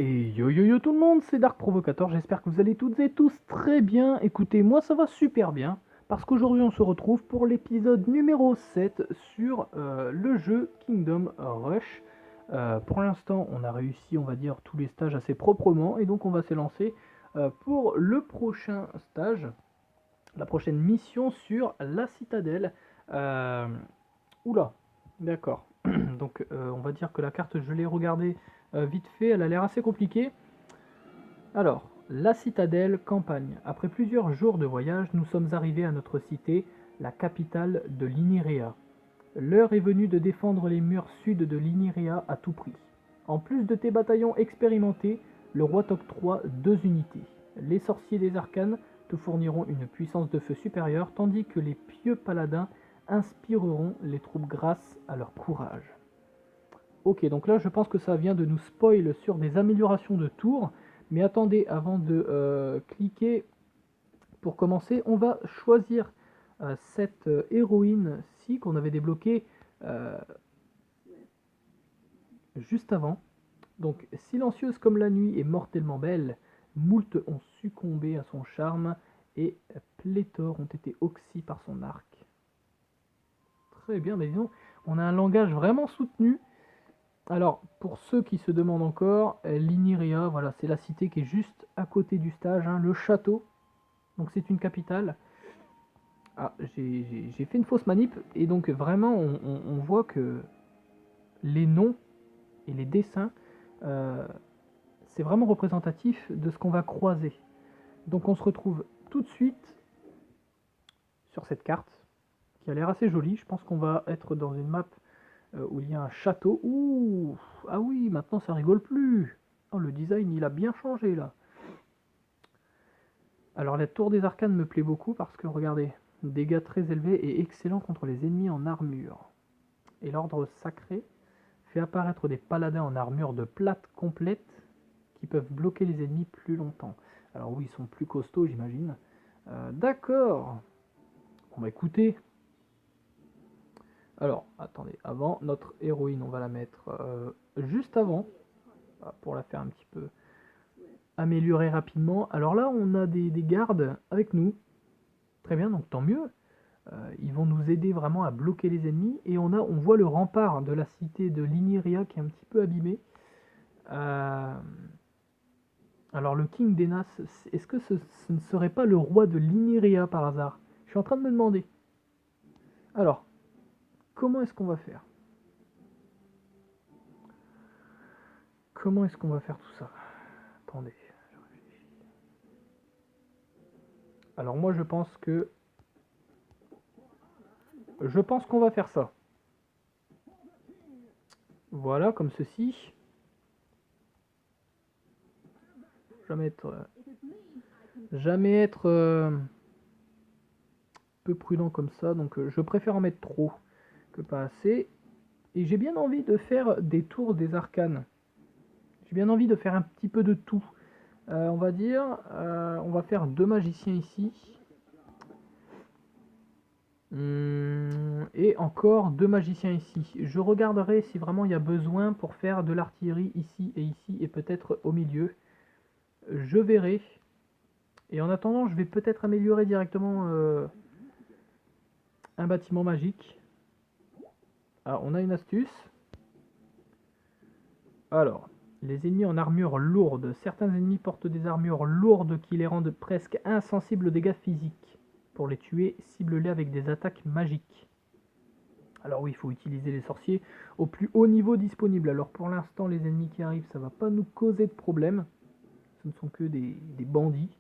Et yo yo yo tout le monde, c'est Dark Provocateur, j'espère que vous allez toutes et tous très bien. Écoutez, moi ça va super bien, parce qu'aujourd'hui on se retrouve pour l'épisode numéro 7 sur le jeu Kingdom Rush. Pour l'instant on a réussi, on va dire, tous les stages assez proprement, et donc on va s'élancer pour le prochain stage, la prochaine mission sur la citadelle. Euh, Oula, d'accord. Donc on va dire que la carte, je l'ai regardée vite fait, elle a l'air assez compliquée. Alors, la citadelle, campagne. Après plusieurs jours de voyage, nous sommes arrivés à notre cité, la capitale de l'Inirea. L'heure est venue de défendre les murs sud de l'Inirea à tout prix. En plus de tes bataillons expérimentés, le roi t'octroie 2 unités. Les sorciers des arcanes te fourniront une puissance de feu supérieure, tandis que les pieux paladins inspireront les troupes grâce à leur courage. Ok, donc là je pense que ça vient de nous spoil sur des améliorations de tours. Mais attendez, avant de cliquer pour commencer, on va choisir cette héroïne-ci qu'on avait débloquée euh, juste avant. Donc, silencieuse comme la nuit et mortellement belle, moult ont succombé à son charme et pléthore ont été oxy par son arc. Très bien, mais disons, on a un langage vraiment soutenu. Alors, pour ceux qui se demandent encore, l'Iniria, voilà, c'est la cité qui est juste à côté du stage, hein, le château. Donc c'est une capitale. Ah, j'ai fait une fausse manip, et donc vraiment, on voit que les noms et les dessins, euh, c'est vraiment représentatif de ce qu'on va croiser. Donc on se retrouve tout de suite sur cette carte, qui a l'air assez jolie. Je pense qu'on va être dans une map où il y a un château. Ouh, ah oui, maintenant ça rigole plus. Oh, le design, il a bien changé là. Alors la tour des arcanes me plaît beaucoup parce que regardez, dégâts très élevés et excellents contre les ennemis en armure. Et l'ordre sacré fait apparaître des paladins en armure de plate complète qui peuvent bloquer les ennemis plus longtemps. Alors oui, ils sont plus costauds, j'imagine. D'accord. Bon bah écoutez. Alors, attendez, avant, notre héroïne, on va la mettre juste avant, pour la faire un petit peu améliorer rapidement. Alors là, on a des gardes avec nous. Très bien, donc tant mieux. Ils vont nous aider vraiment à bloquer les ennemis. Et on voit le rempart de la cité de Liniria qui est un petit peu abîmé. Euh, alors le King d'Enas, est-ce que ce ne serait pas le roi de Liniria par hasard? Je suis en train de me demander. Alors, comment est-ce qu'on va faire? Comment est-ce qu'on va faire tout ça? Attendez. Alors moi je pense que... Je pense qu'on va faire ça. Voilà, comme ceci. Jamais être... jamais être peu prudent comme ça. Donc je préfère en mettre trop que pas assez. Et j'ai bien envie de faire des tours des arcanes. J'ai bien envie de faire un petit peu de tout. On va dire, on va faire 2 magiciens ici. Et encore 2 magiciens ici. Je regarderai si vraiment il y a besoin pour faire de l'artillerie ici, et peut-être au milieu. Je verrai. Et en attendant, je vais peut-être améliorer directement un bâtiment magique. Ah, on a une astuce. Alors, les ennemis en armure lourde. Certains ennemis portent des armures lourdes qui les rendent presque insensibles aux dégâts physiques. Pour les tuer, cible-les avec des attaques magiques. Alors oui, il faut utiliser les sorciers au plus haut niveau disponible. Alors pour l'instant, les ennemis qui arrivent, ça va pas nous causer de problème. Ce ne sont que des bandits.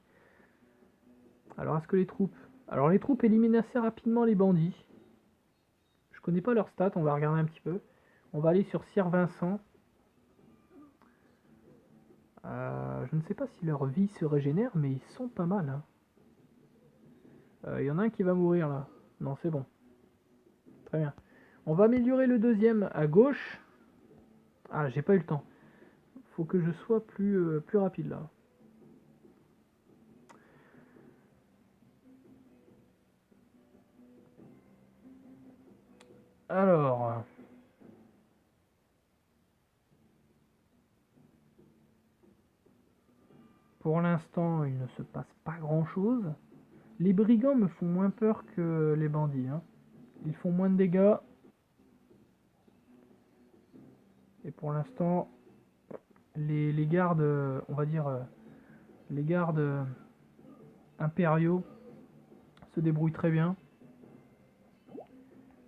Alors est-ce que les troupes... Alors les troupes éliminent assez rapidement les bandits. Je connais pas leurs stats, on va regarder un petit peu. On va aller sur Sir Vincent. Je ne sais pas si leur vie se régénère, mais ils sont pas mal, hein. Il y en a un qui va mourir là. Non, c'est bon. Très bien. On va améliorer le deuxième à gauche. Ah, j'ai pas eu le temps. Faut que je sois plus rapide là. Alors, Pour l'instant, il ne se passe pas grand-chose. Les brigands me font moins peur que les bandits, hein. Ils font moins de dégâts. Et pour l'instant, les gardes, on va dire, les gardes impériaux se débrouillent très bien.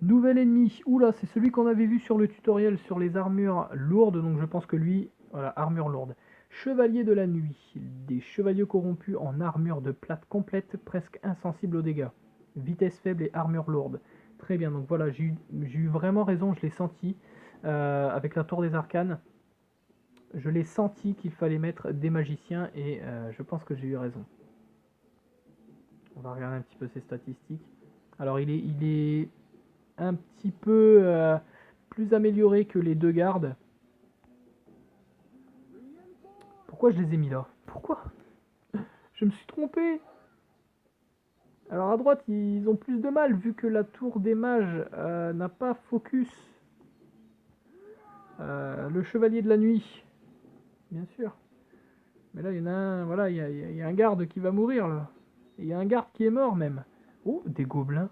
Nouvel ennemi. Oula, c'est celui qu'on avait vu sur le tutoriel sur les armures lourdes. Donc je pense que lui, voilà, armure lourde. Chevalier de la nuit. Des chevaliers corrompus en armure de plate complète, presque insensibles aux dégâts. Vitesse faible et armure lourde. Très bien, donc voilà, j'ai eu vraiment raison, je l'ai senti. Avec la tour des arcanes, je l'ai senti qu'il fallait mettre des magiciens et je pense que j'ai eu raison. On va regarder un petit peu ses statistiques. Alors il est un petit peu plus amélioré que les deux gardes. Pourquoi je les ai mis là? Pourquoi? Je me suis trompé. Alors à droite, ils ont plus de mal vu que la tour des mages n'a pas focus. Le chevalier de la nuit, bien sûr. Mais là, il y en a un, voilà, il y a un garde qui va mourir là. Il y a un garde qui est mort même. Oh, des gobelins.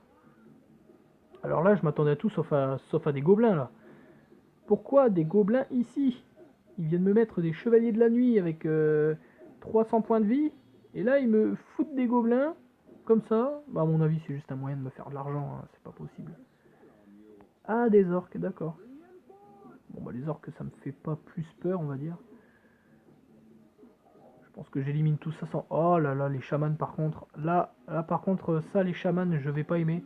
Alors là, je m'attendais à tout sauf à des gobelins là. Pourquoi des gobelins ici? Ils viennent me mettre des chevaliers de la nuit avec 300 points de vie. Et là, ils me foutent des gobelins. Comme ça. Bah, à mon avis, c'est juste un moyen de me faire de l'argent. Hein, c'est pas possible. Ah, des orques, d'accord. Bon, bah, les orques, ça me fait pas plus peur, on va dire. Je pense que j'élimine tout ça sans... Oh là là, les chamans, par contre. Là, par contre, ça, les chamans, je vais pas aimer.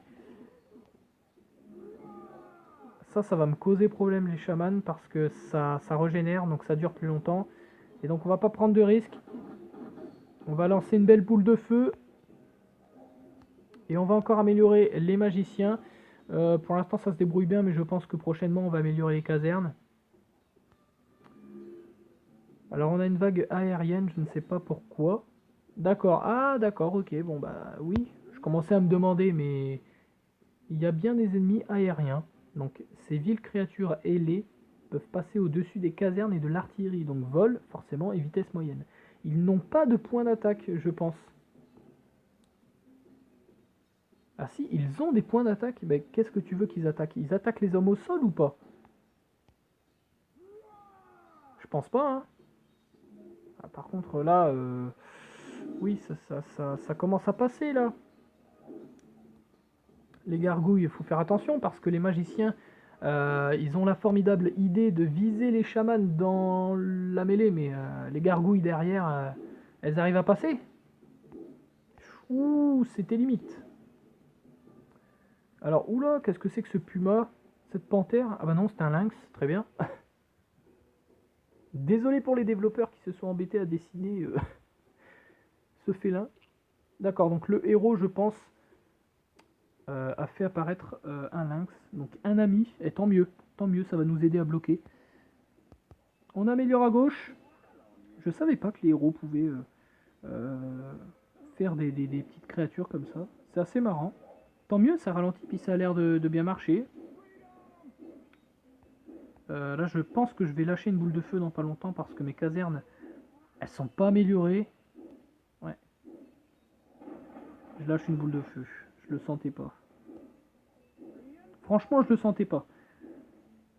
Ça va me causer problème, les chamans, parce que ça régénère, donc ça dure plus longtemps. Et donc, on va pas prendre de risques. On va lancer une belle boule de feu. Et on va encore améliorer les magiciens. Pour l'instant, ça se débrouille bien, mais je pense que prochainement, on va améliorer les casernes. Alors, on a une vague aérienne, je ne sais pas pourquoi. D'accord, ah d'accord, ok, bon bah oui. Je commençais à me demander, mais il y a bien des ennemis aériens. Donc, ces villes créatures ailées peuvent passer au-dessus des casernes et de l'artillerie. Donc, vol, forcément, et vitesse moyenne. Ils n'ont pas de point d'attaque, je pense. Ah si, ils ont des points d'attaque. Ben, qu'est-ce que tu veux qu'ils attaquent? Ils attaquent les hommes au sol ou pas? Je pense pas, hein. Ah, par contre, là, oui, ça commence à passer, là. Les gargouilles, il faut faire attention parce que les magiciens, ils ont la formidable idée de viser les chamans dans la mêlée, mais les gargouilles derrière, elles arrivent à passer. Ouh, c'était limite. Alors, oula, qu'est-ce que c'est que ce puma? Cette panthère? Ah bah non, c'est un lynx, très bien. Désolé pour les développeurs qui se sont embêtés à dessiner ce félin. D'accord, donc le héros, je pense, a fait apparaître un lynx, donc un ami, et tant mieux, ça va nous aider à bloquer. On améliore à gauche. Je savais pas que les héros pouvaient faire des petites créatures comme ça. C'est assez marrant. Tant mieux, ça ralentit, puis ça a l'air de bien marcher. Là, je pense que je vais lâcher une boule de feu dans pas longtemps parce que mes casernes, elles sont pas améliorées. Ouais. Je lâche une boule de feu. Je le sentais pas. Franchement, je le sentais pas.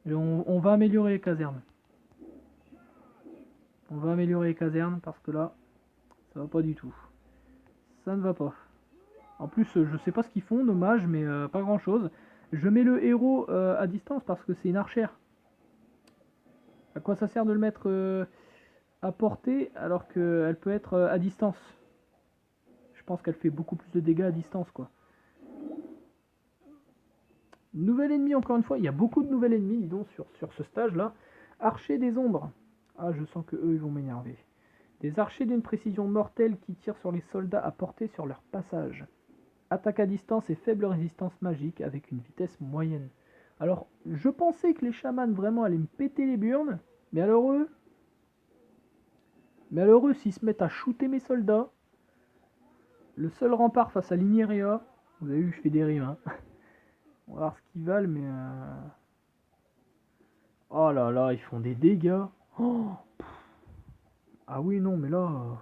Et on va améliorer les casernes. On va améliorer les casernes parce que là, ça va pas du tout. Ça ne va pas. En plus, je sais pas ce qu'ils font, dommage, mais pas grand chose. Je mets le héros à distance parce que c'est une archère. À quoi ça sert de le mettre à portée alors qu'elle peut être à distance? Je pense qu'elle fait beaucoup plus de dégâts à distance, quoi. Nouvel ennemi, encore une fois. Il y a beaucoup de nouvel ennemis, dis donc, sur ce stage-là. Archer des ombres. Ah, je sens que eux, ils vont m'énerver. Des archers d'une précision mortelle qui tirent sur les soldats à portée sur leur passage. Attaque à distance et faible résistance magique avec une vitesse moyenne. Alors, je pensais que les chamans vraiment allaient me péter les burnes, mais alors eux, s'ils se mettent à shooter mes soldats, le seul rempart face à l'Igneria, vous avez vu, je fais des rimes, hein. On va voir ce qu'ils valent, mais... Oh là là, ils font des dégâts. Oh, ah oui, non, mais là...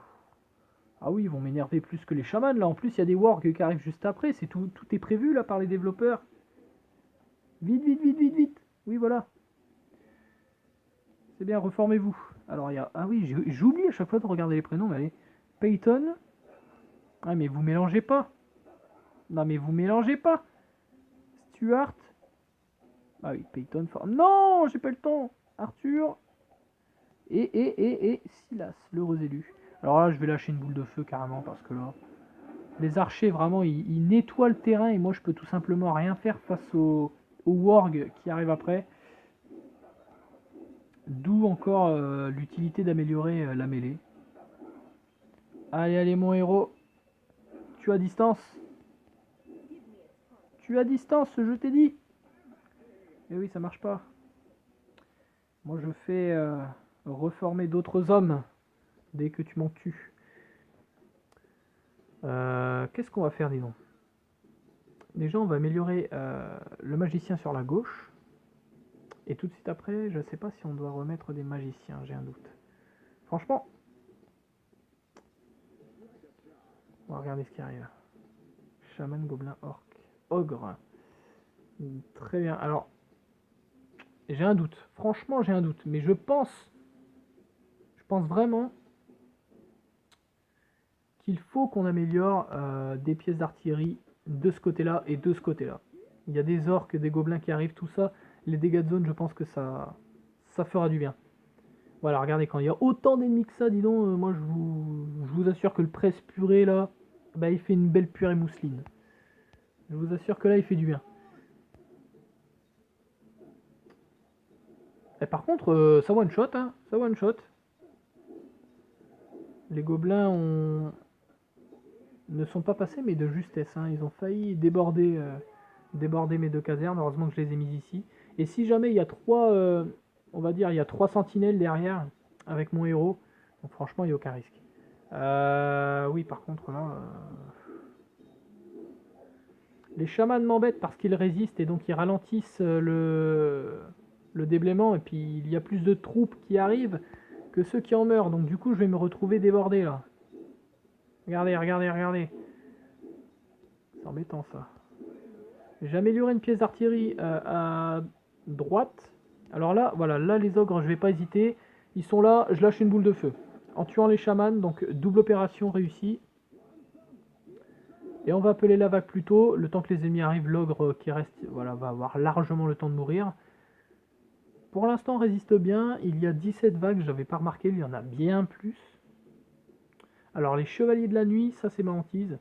Ah oui, ils vont m'énerver plus que les chamans, là. En plus, il y a des wargs qui arrivent juste après. C'est tout est prévu, là, par les développeurs. Vite, vite, vite, vite, vite. Oui, voilà. C'est bien, reformez-vous. Alors, il y a... Ah oui, j'oublie à chaque fois de regarder les prénoms, mais allez. Peyton. Ah, mais vous mélangez pas. Non, mais vous mélangez pas. Stuart. Ah oui, Peyton. Non, j'ai pas le temps. Arthur. Et Silas, l'heureux élu. Alors là, je vais lâcher une boule de feu carrément parce que là, les archers vraiment, ils nettoient le terrain et moi, je peux tout simplement rien faire face aux wargs qui arrivent après. D'où encore l'utilité d'améliorer la mêlée. Allez, allez, mon héros. Tu as distance. Tu as distance, je t'ai dit. Eh oui, ça marche pas. Moi, je fais reformer d'autres hommes dès que tu m'en tues. Qu'est-ce qu'on va faire, dis donc? Déjà, on va améliorer le magicien sur la gauche. Et tout de suite après, je sais pas si on doit remettre des magiciens, j'ai un doute. Franchement, on va regarder ce qui arrive. Chaman, gobelin, orc, ogre. Très bien. Alors, j'ai un doute. Franchement, j'ai un doute. Mais je pense vraiment qu'il faut qu'on améliore des pièces d'artillerie de ce côté-là et de ce côté-là. Il y a des orques, des gobelins qui arrivent, tout ça. Les dégâts de zone, je pense que ça fera du bien. Voilà, regardez, quand il y a autant d'ennemis que ça, dis donc, moi je vous assure que le presse purée là, bah il fait une belle purée mousseline. Je vous assure que là, il fait du bien. Et par contre, ça one shot, hein, ça one shot. Les gobelins ne sont pas passés, mais de justesse. Hein. Ils ont failli déborder mes deux casernes. Heureusement que je les ai mises ici. Et si jamais il y a on va dire, il y a 3 sentinelles derrière avec mon héros, donc franchement, il n'y a aucun risque. Oui, par contre, là, les chamans m'embêtent parce qu'ils résistent et donc ils ralentissent le déblaiement. Et puis il y a plus de troupes qui arrivent que ceux qui en meurent. Donc du coup, je vais me retrouver débordé là. Regardez, regardez, regardez. C'est embêtant ça. J'ai amélioré une pièce d'artillerie à droite. Alors là, voilà, là les ogres, je vais pas hésiter. Ils sont là, je lâche une boule de feu. En tuant les chamans, donc double opération réussie. Et on va appeler la vague plus tôt. Le temps que les ennemis arrivent, l'ogre qui reste voilà, va avoir largement le temps de mourir. Pour l'instant, on résiste bien. Il y a 17 vagues, je n'avais pas remarqué, il y en a bien plus. Alors les chevaliers de la nuit, ça c'est ma hantise.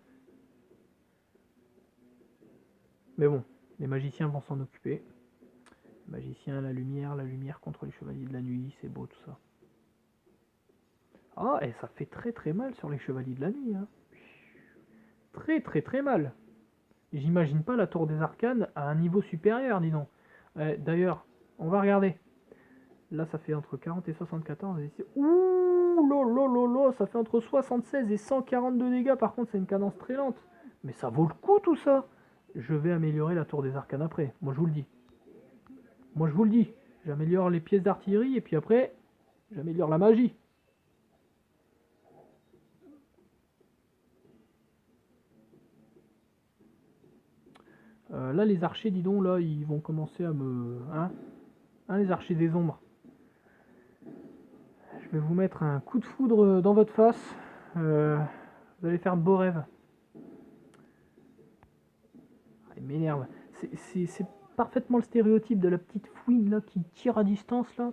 Mais bon, les magiciens vont s'en occuper. Magicien, la lumière contre les chevaliers de la nuit, c'est beau tout ça. Ah, et ça fait très très mal sur les chevaliers de la nuit. Hein. Très très très mal. J'imagine pas la tour des arcanes à un niveau supérieur, dis donc. D'ailleurs, on va regarder. Là, ça fait entre 40 et 74. Et ici, ouh, lolo, ça fait entre 76 et 142 dégâts. Par contre, c'est une cadence très lente. Mais ça vaut le coup tout ça. Je vais améliorer la tour des arcanes après. Moi, je vous le dis. Moi, je vous le dis. J'améliore les pièces d'artillerie et puis après, j'améliore la magie. Là, les archers, dis donc, là, ils vont commencer à me... Hein, les archers des ombres. Je vais vous mettre un coup de foudre dans votre face. Vous allez faire de beaux rêves. Ah, il m'énerve. C'est parfaitement le stéréotype de la petite fouine là qui tire à distance là.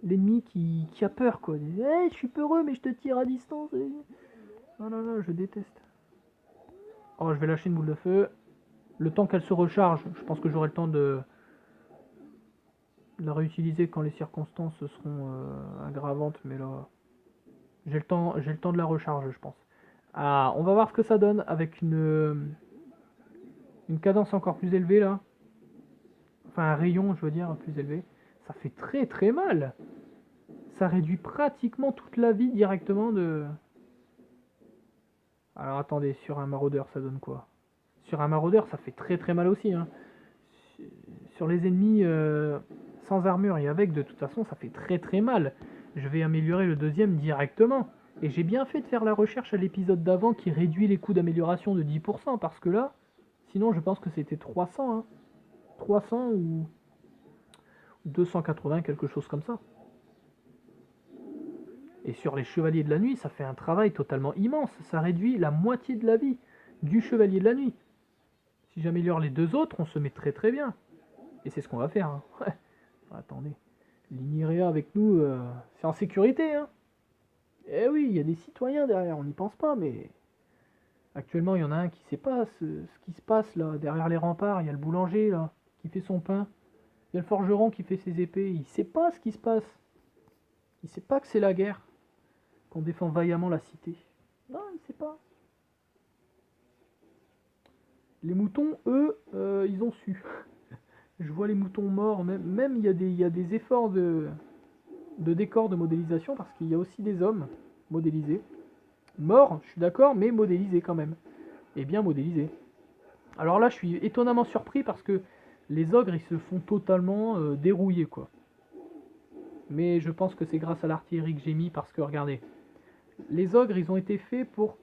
L'ennemi qui a peur quoi. Hey, je suis peureux mais je te tire à distance. Oh là là, je déteste. Oh, je vais lâcher une boule de feu. Le temps qu'elle se recharge, je pense que j'aurai le temps de la réutiliser quand les circonstances seront aggravantes, mais là, j'ai le temps de la recharge, je pense. Ah, on va voir ce que ça donne avec une cadence encore plus élevée là. Enfin, un rayon, je veux dire, plus élevé. Ça fait très très mal. Ça réduit pratiquement toute la vie directement de... Alors attendez, sur un maraudeur, ça donne quoi? Sur un maraudeur, ça fait très très mal aussi. Hein. Sur les ennemis sans armure et avec, de toute façon, ça fait très très mal. Je vais améliorer le deuxième directement. Et j'ai bien fait de faire la recherche à l'épisode d'avant qui réduit les coûts d'amélioration de 10%, parce que là, sinon je pense que c'était 300, hein. 300 ou 280, quelque chose comme ça. Et sur les Chevaliers de la Nuit, ça fait un travail totalement immense. Ça réduit la moitié de la vie du Chevalier de la Nuit. Si j'améliore les deux autres, on se met très très bien. Et c'est ce qu'on va faire. Hein. Attendez. L'Inirea avec nous, c'est en sécurité. Hein. Eh oui, il y a des citoyens derrière, on n'y pense pas, mais... Actuellement, il y en a un qui sait pas ce qui se passe là, derrière les remparts. Il y a le boulanger là, qui fait son pain. Il y a le forgeron qui fait ses épées. Il sait pas ce qui se passe. Il sait pas que c'est la guerre. Qu'on défend vaillamment la cité. Non, il sait pas. Les moutons, eux, ils ont su. Je vois les moutons morts, même il y a des efforts de décor, de modélisation, parce qu'il y a aussi des hommes modélisés. Morts, je suis d'accord, mais modélisés quand même. Et bien modélisés. Alors là, je suis étonnamment surpris parce que les ogres, ils se font totalement dérouiller, quoi. Mais je pense que c'est grâce à l'artillerie que j'ai mis, parce que, regardez, les ogres, ils ont été faits pour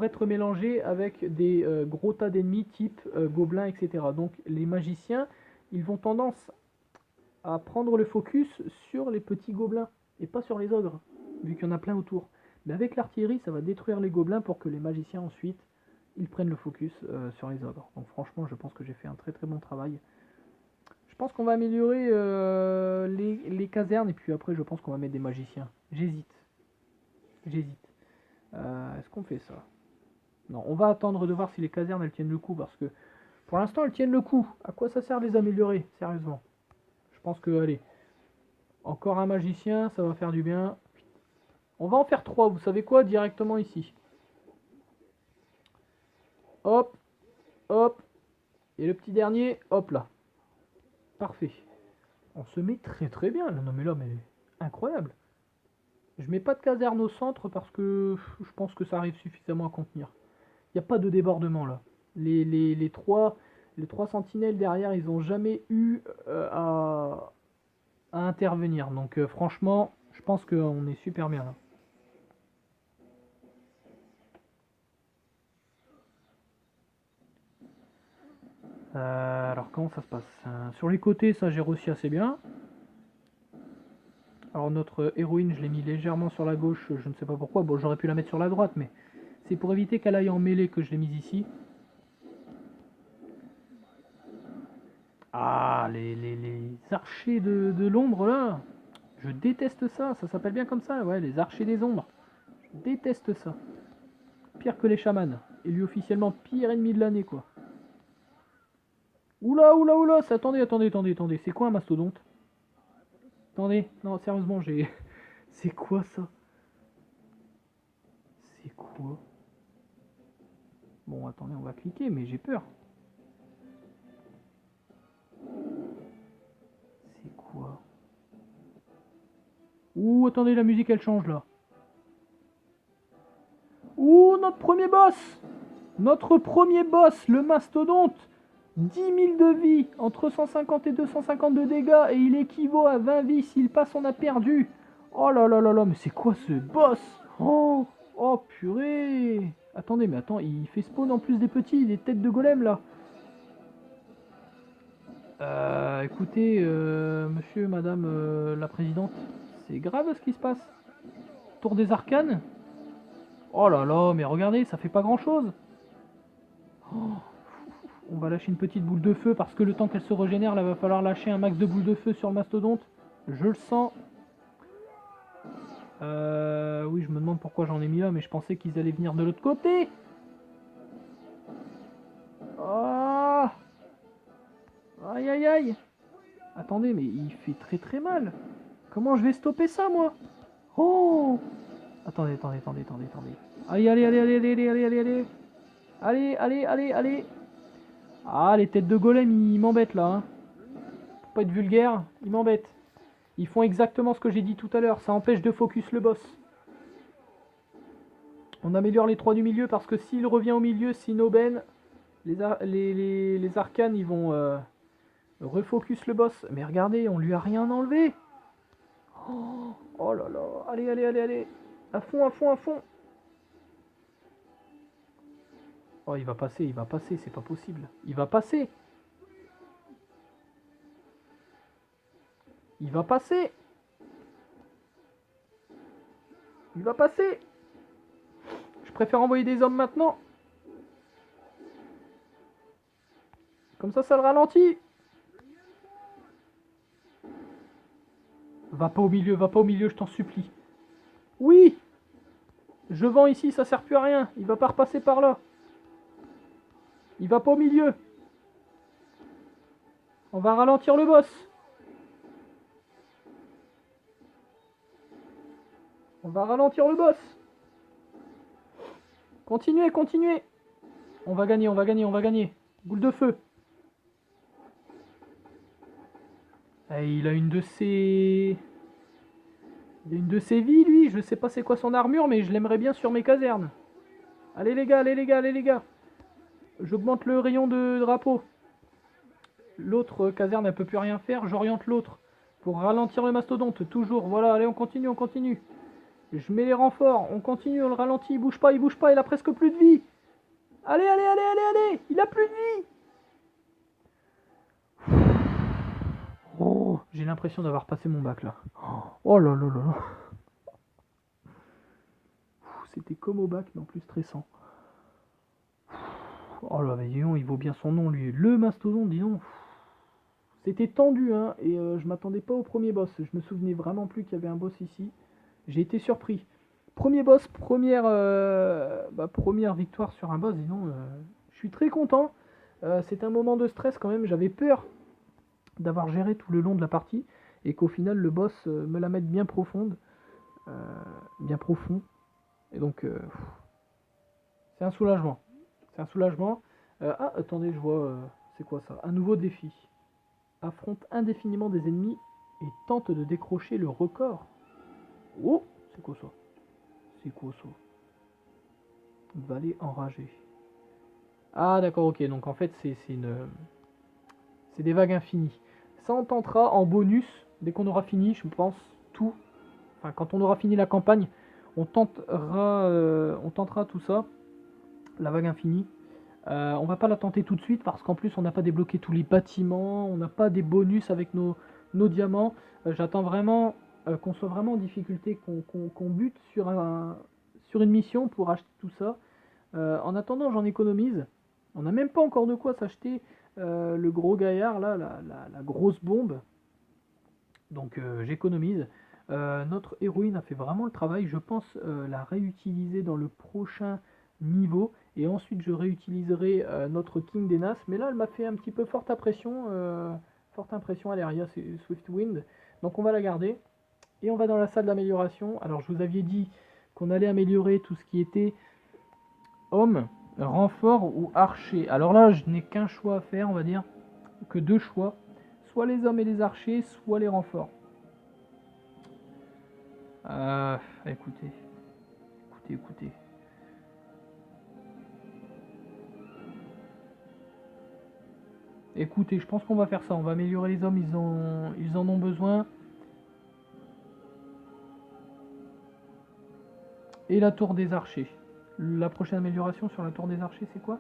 être mélangés avec des gros tas d'ennemis type gobelins, etc. Donc les magiciens, ils vont tendance à prendre le focus sur les petits gobelins, et pas sur les ogres, vu qu'il y en a plein autour. Mais avec l'artillerie, ça va détruire les gobelins pour que les magiciens, ensuite, ils prennent le focus sur les ogres. Donc franchement, je pense que j'ai fait un très très bon travail. Je pense qu'on va améliorer les casernes, et puis après, je pense qu'on va mettre des magiciens. J'hésite. Est-ce qu'on fait ça? Non, on va attendre de voir si les casernes elles tiennent le coup, parce que pour l'instant elles tiennent le coup. À quoi ça sert de les améliorer, sérieusement? Je pense que, allez, encore un magicien, ça va faire du bien. On va en faire 3, vous savez quoi, directement ici. Hop, hop, et le petit dernier, hop là. Parfait. On se met très très bien là, non mais là, mais incroyable. Je mets pas de caserne au centre parce que je pense que ça arrive suffisamment à contenir. Il n'y a pas de débordement là. Les trois sentinelles derrière, ils n'ont jamais eu à intervenir. Donc franchement, je pense qu'on est super bien là. Alors comment ça se passe? Sur les côtés, ça gère aussi assez bien. Alors notre héroïne, je l'ai mis légèrement sur la gauche, je ne sais pas pourquoi. Bon, j'aurais pu la mettre sur la droite, mais c'est pour éviter qu'elle aille en mêlée que je l'ai mise ici. Ah, les archers de l'ombre là, je déteste ça, ça s'appelle bien comme ça, ouais, les archers des ombres. Je déteste ça. Pire que les chamans. Élu officiellement pire ennemi de l'année, quoi. Oula, oula, oula, attendez, c'est quoi un mastodonte? Attendez, non, sérieusement, j'ai... C'est quoi ça? C'est quoi? Bon, attendez, on va cliquer, mais j'ai peur. C'est quoi? Ouh, attendez, la musique, elle change, là. Ouh, notre premier boss! Notre premier boss, le mastodonte! 10 000 de vie, entre 150 et 250 de dégâts, et il équivaut à 20 vies. S'il passe, on a perdu. Oh là là là là, mais c'est quoi ce boss? Oh, oh purée. Attendez, mais attends, il fait spawn en plus des petits, des têtes de golem là. Écoutez, monsieur, madame la présidente, c'est grave ce qui se passe. Tour des arcanes. Oh là là, mais regardez, ça fait pas grand chose. Oh, on va lâcher une petite boule de feu parce que le temps qu'elle se régénère, là va falloir lâcher un max de boules de feu sur le mastodonte. Je le sens. Oui, je me demande pourquoi j'en ai mis là, mais je pensais qu'ils allaient venir de l'autre côté. Oh, aïe aïe aïe. Attendez, mais il fait très très mal. Comment je vais stopper ça, moi? Oh, attendez. Allez, allez, allez, allez, allez, allez, allez, allez. Allez, allez, allez, allez. Ah, les têtes de golem, ils m'embêtent là. Hein. Pour pas être vulgaire, ils m'embêtent. Ils font exactement ce que j'ai dit tout à l'heure. Ça empêche de focus le boss. On améliore les 3 du milieu parce que s'il revient au milieu, Sinoben, les arcanes, ils vont refocus le boss. Mais regardez, on lui a rien enlevé. Oh, oh là là. Allez, allez, allez, allez. À fond, à fond, à fond. Oh, il va passer, c'est pas possible. Il va passer. Il va passer. Il va passer. Je préfère envoyer des hommes maintenant. Comme ça le ralentit. Va pas au milieu, je t'en supplie. Oui. Je vends ici, ça sert plus à rien. Il va pas repasser par là. Il va pas au milieu. On va ralentir le boss. On va ralentir le boss. Continuez, continuez. On va gagner, on va gagner, on va gagner. Boule de feu. Et il a une de ses... Il a une de ses vies, lui. Je sais pas c'est quoi son armure, mais je l'aimerais bien sur mes casernes. Allez les gars, allez les gars, allez les gars. J'augmente le rayon de drapeau. L'autre caserne, elle peut plus rien faire. J'oriente l'autre pour ralentir le mastodonte. Toujours, voilà, allez, on continue, on continue. Je mets les renforts, on continue, on le ralentit. Il bouge pas, il a presque plus de vie. Allez, allez, allez, allez, allez. Il a plus de vie. Oh, j'ai l'impression d'avoir passé mon bac là. Oh là là là là. C'était comme au bac, mais en plus stressant. Oh là, mais dis donc, il vaut bien son nom, lui. Le mastodonte, dis donc. C'était tendu, hein, et je m'attendais pas au premier boss. Je me souvenais vraiment plus qu'il y avait un boss ici. J'ai été surpris. Premier boss, première victoire sur un boss, dis donc. Je suis très content. C'est un moment de stress quand même. J'avais peur d'avoir géré tout le long de la partie et qu'au final le boss me la mette bien profonde. Bien profond. Et donc, c'est un soulagement. C'est un soulagement. Attendez, je vois... c'est quoi ça? Un nouveau défi. Affronte indéfiniment des ennemis et tente de décrocher le record. Oh, c'est quoi ça? C'est quoi ça? Vallée enragée. Ah d'accord, ok. Donc en fait, c'est des vagues infinies. Ça, on tentera en bonus dès qu'on aura fini, je pense, tout. Enfin, quand on aura fini la campagne, on tentera tout ça. La vague infinie. On va pas la tenter tout de suite parce qu'en plus on n'a pas débloqué tous les bâtiments, on n'a pas des bonus avec nos diamants. J'attends vraiment qu'on soit vraiment en difficulté, qu'on bute sur une mission pour acheter tout ça. En attendant, j'en économise. On n'a même pas encore de quoi s'acheter le gros gaillard là, la grosse bombe. Donc j'économise. Notre héroïne a fait vraiment le travail. Je pense la réutiliser dans le prochain niveau. Et ensuite je réutiliserai notre King des Nas. Mais là elle m'a fait un petit peu forte impression. Aleria Swiftwind. Donc on va la garder. Et on va dans la salle d'amélioration. Alors je vous avais dit qu'on allait améliorer tout ce qui était homme, renfort ou archer. Alors là je n'ai qu'un choix à faire, on va dire. Que deux choix. Soit les hommes et les archers, soit les renforts. Écoutez. Écoutez, je pense qu'on va faire ça. On va améliorer les hommes, ils en ont besoin. Et la tour des archers. La prochaine amélioration sur la tour des archers, c'est quoi?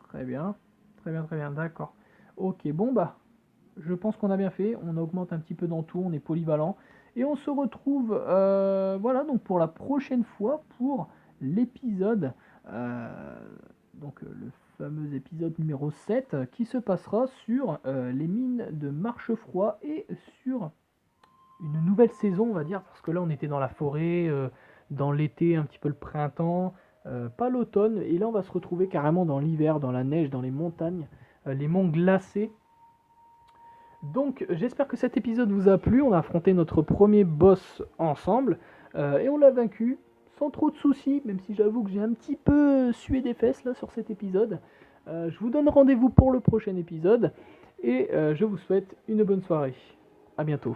Très bien. Très bien, d'accord. Ok, bon bah, je pense qu'on a bien fait. On augmente un petit peu dans tout, on est polyvalent. Et on se retrouve, voilà, donc pour la prochaine fois, pour l'épisode, le fameux épisode numéro 7, qui se passera sur les mines de Marchefroid et sur une nouvelle saison, on va dire, parce que là on était dans la forêt, dans l'été, un petit peu le printemps, pas l'automne, et là on va se retrouver carrément dans l'hiver, dans la neige, dans les montagnes, les monts glacés. Donc j'espère que cet épisode vous a plu. On a affronté notre premier boss ensemble et on l'a vaincu sans trop de soucis, même si j'avoue que j'ai un petit peu sué des fesses là sur cet épisode. Je vous donne rendez-vous pour le prochain épisode et je vous souhaite une bonne soirée. A bientôt.